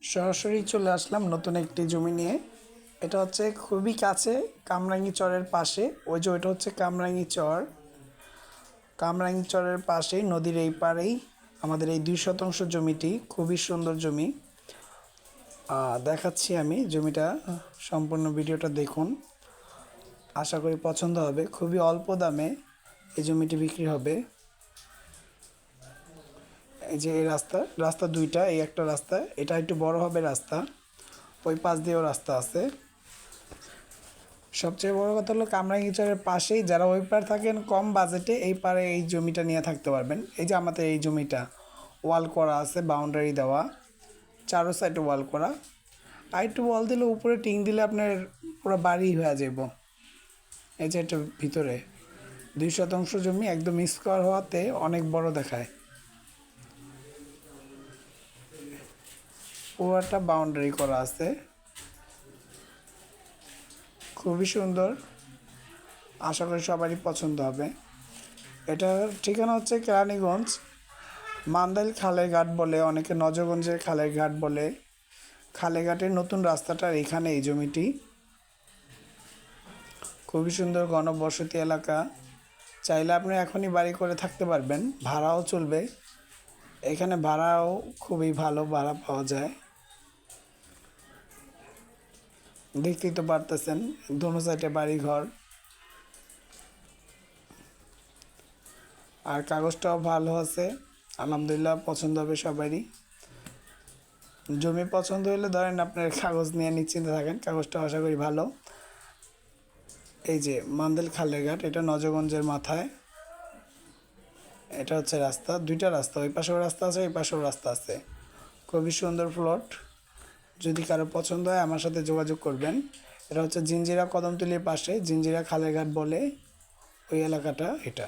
সরাসরি চলে আসলাম নতুন একটি জমি নিয়ে। এটা হচ্ছে খুবই কাছে কামরাঙ্গী চরের পাশে। ওই যে ওইটা হচ্ছে কামরাঙ্গী চর। কামরাঙ্গী চরের পাশেই নদীর এই পাড়েই আমাদের এই 2 শতাংশ জমিটি। খুবই সুন্দর জমি। দেখাচ্ছি আমি জমিটা, সম্পূর্ণ ভিডিওটা দেখুন, আশা করি পছন্দ হবে। খুবই অল্প দামে এই জমিটি বিক্রি হবে। এই যে এই রাস্তা দুইটা, এই একটা রাস্তা, এটা একটু বড় হবে রাস্তা, ওই পাশ দিয়েও রাস্তা আছে। সবচেয়ে বড় কথা হলো কামরাঙ্গীচরের পাশেই যারা ওই পার থাকেন কম বাজেটে এই পারে এই জমিটা নিয়ে থাকতে পারবেন। এই যে আমাদের এই জমিটা ওয়াল করা আছে, বাউন্ডারি দেওয়া, চারো সাইডে ওয়াল করা। আর একটু ওয়াল দিলে উপরে টিং দিলে আপনার পুরো বাড়ি হয়ে যাব। এই যে এটা ভিতরে 2 শতাংশ জমি একদম স্কোয়ার হওয়াতে অনেক বড় দেখায়। পুরোটা বাউন্ডারি করা আছে, খুবই সুন্দর। আশা করি সবারই পছন্দ হবে। এটার ঠিকানা হচ্ছে কেরানীগঞ্জ, মান্দাইল খালের ঘাট বলে, অনেকে নজরগঞ্জের খালের ঘাট বলে। খালেঘাটের নতুন রাস্তাটার এখানে এই জমিটি। খুবই সুন্দর ঘনবসতি এলাকা। চাইলে আপনি এখনই বাড়ি করে থাকতে পারবেন, ভাড়াও চলবে। এখানে ভাড়াও খুবই ভালো ভাড়া পাওয়া যায়। দেখতেই তো পারতেছেন দোনো সাইডে বাড়ি ঘর। আর কাগজটাও ভালো আছে, আলহামদুলিল্লাহ পছন্দ হবে সবারই। জমি পছন্দ হলে ধরেন আপনার কাগজ নিয়ে নিশ্চিন্তে থাকেন, কাগজটা আশা করি ভালো। এই যে মান্দাইল খালের ঘাট, এটা নজরগঞ্জের মাথায়। এটা হচ্ছে রাস্তা, দুইটা রাস্তা, ওই পাশেও রাস্তা আছে, এই পাশেও রাস্তা আছে। খুবই সুন্দর প্লট। যদি কারো পছন্দ হয় আমার সাথে যোগাযোগ করবেন। এটা হচ্ছে জিঞ্জিরা কদমতলির পাশে, জিঞ্জিরা খালের ঘাট বলে ওই এলাকাটা এটা।